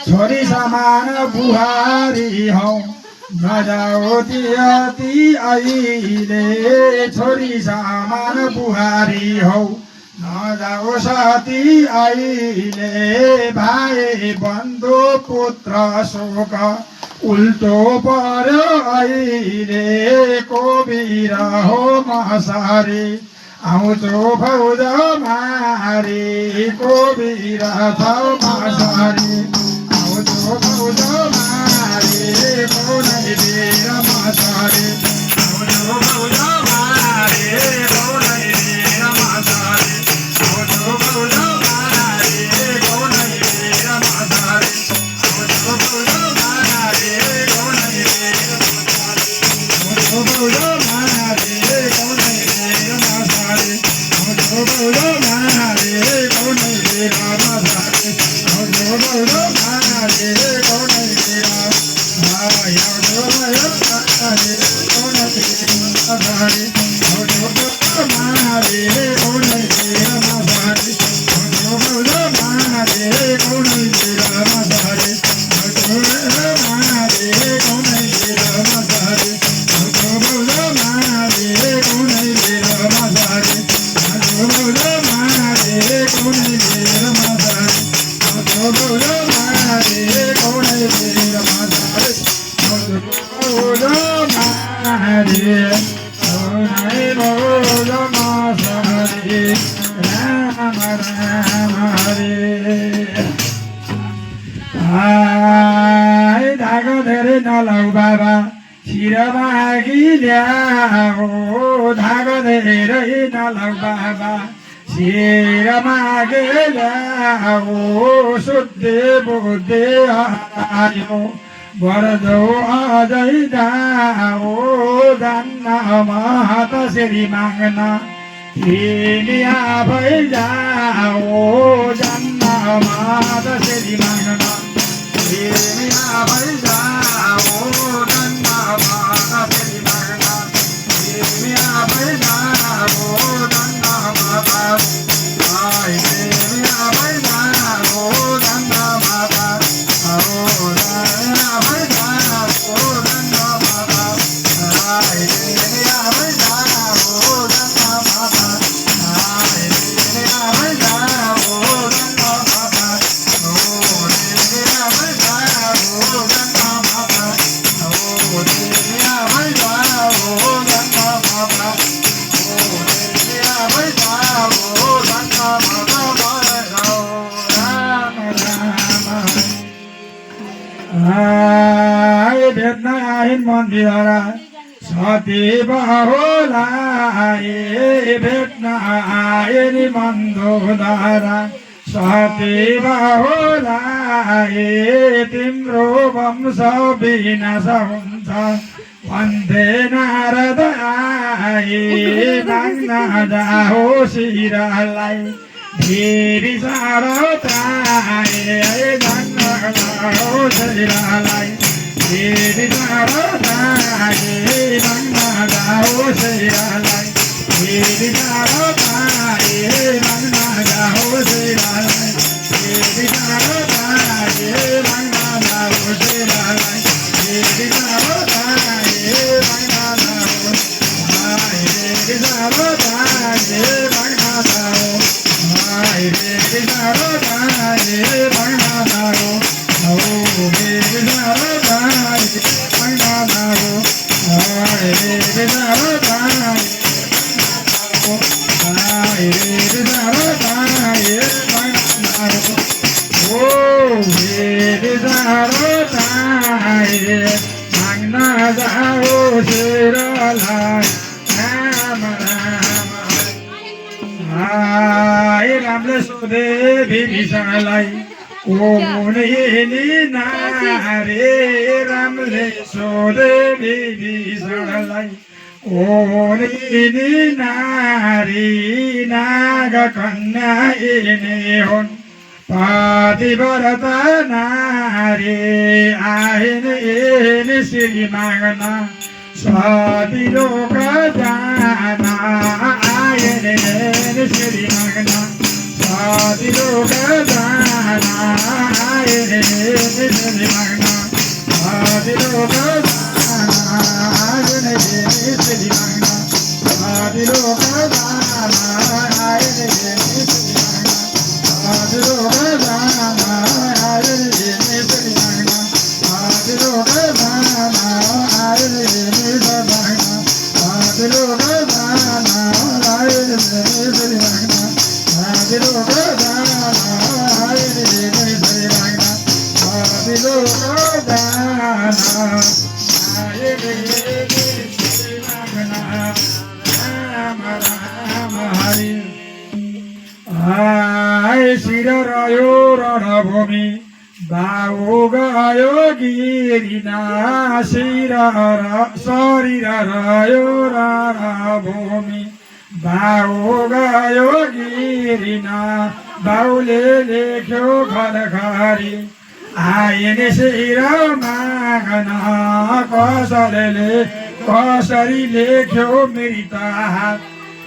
छोरी समान बुहारी हौ नजाऊ तियती अहिले छोरी समान बुहारी हौ नजाऊ सती अहिले भाइ बन्धु पुत्र शोक उल्टो पर्यो अहिले कोबिर हो मसारी आउँछो फौज मारी कोबिर छौ मसारी आउँछो फौज मारी कुनै बेर मसारी आउँछो फौज मारी कुनै बेर मसारी आउँछो फौज मारी कुनै बेर मसारी आउँछो फौज मारी कुनै बेर मसारी आउँछो फौज मारी कुनै बेर मसारी आउँछो फौज मारी कुनै बेर मसारी आउँछो फौज मारी कुनै बेर आउँछो भयो मारी कुनै बेर मसारी आउँछो फौज मारी कुनै बेर मसारी आउँछो फौज मारी कुनै बेर मसारी आउँछो फौज मारी कुनै बेर मसारी आउँछो फौज मारी कुनै बेर मसारी आउँछो फौज मारी कुनै बेर मसारी आउँछो फौज मारी कुनै बेर मसारी आउँछो फौज मारी कुनै फौज मसारी राम राम हरे धागो धेरै नलाउ बाबा शिरमागी ल्याऊ धागो धेरै नलाउ बाबा शिरमागी ल्याऊ शुद्धि बुद्धि हरायो बर्दो अझै जाऊ जान्न महत श्री माग्न तिमी आफै जाऊ जान्न महत श्री माग्न तिमी आफै जाऊ जान्न महत श्री माग्न तिमी आफै जाऊ जान्न महत तिमी आफै जाऊ जान्न महत आफै जाऊ जान्न महत तिमी आफै जाऊ जान्न महत तिमी आफै जाऊ जान्न महत तिमी आफै जाऊ जान्न महत तिमी आफै जाऊ जान्न महत तिमी आफै जाऊ जान्न महत राम राम भेट्न आइन् मन्दिर सती बहुलाई भेट्न आए नि मन्दोदरा सती बहुलाई तिम्रो वंश विनाश हुन्छ भन्थे नारद आए माग्न जाओ शिरलाई फेरि साह्रो ताए माग्न जाओ शिरलाई फेरि साह्रो ताए माग्न जाओ शिरलाई फेरि साह्रो ताए माग्न जाओ शिरलाई फेरि साह्रो ताए माग्न जाओ शिरलाई फेरि साह्रो ताए माग्न जाओ फेरि साह्रो ताए माग्न जाओ फेरि साह्रो ताए माग्न जाओ फेरि साह्रो ताए माग्न जाओ फेरि साह्रो ताए फेरि साह्रो ताए माग्न जाओ फेरि साह्रो ताए माग्न जाओ शिरलाई राम राम रामले सोधे विभीषणलाई कोनी नारे रामले सोधे विभीषणलाई कोनी नारी नागकन्या यिनी हुन् पतिव्रता नारी आइन् यिनी श्री माग्न सती लोक जान आइन् यिनी श्री माग्न आदिलोक जाना आए रे श्री मंगना आदिलोक जाना आए रे श्री मंगना आदिलोक जाना आए रे श्री मंगना आदिलोक जाना आए रे श्री मंगना आदिलोक जाना आए रे श्री मंगना आदिलोक जाना आए रे श्री मंगना आदिलोक जाना आए रे श्री मंगना आदिलोक जाना आए रे श्री मंगना राम राम हरि आय शिर रह्यो रणभूमि बाउ गयो गिरिना शिर शरीर रह्यो रणभूमि बाउ गयो गिरिना बाउले लेख्यो घरघरी आइने शिर मागन कसरी लेख्यो मृत हात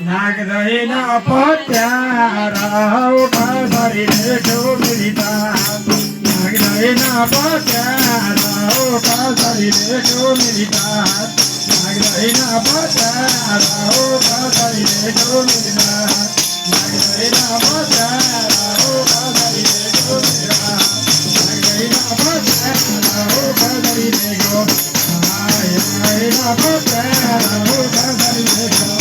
लाग्दैन पत्यार कसरी लेख्यो मृत हात लाग्दैन पत्यार कसरी लेख्यो मृत हात लाग्दैन पत्यार कसरी लेख्यो मृत हात लाग्दैन पत्यार कसरी लेख्यो मृत हात लाग्दैन पत्यार कसरी लेख्यो लाग्दैन पत्यार कसरी लेख्यो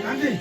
Nanti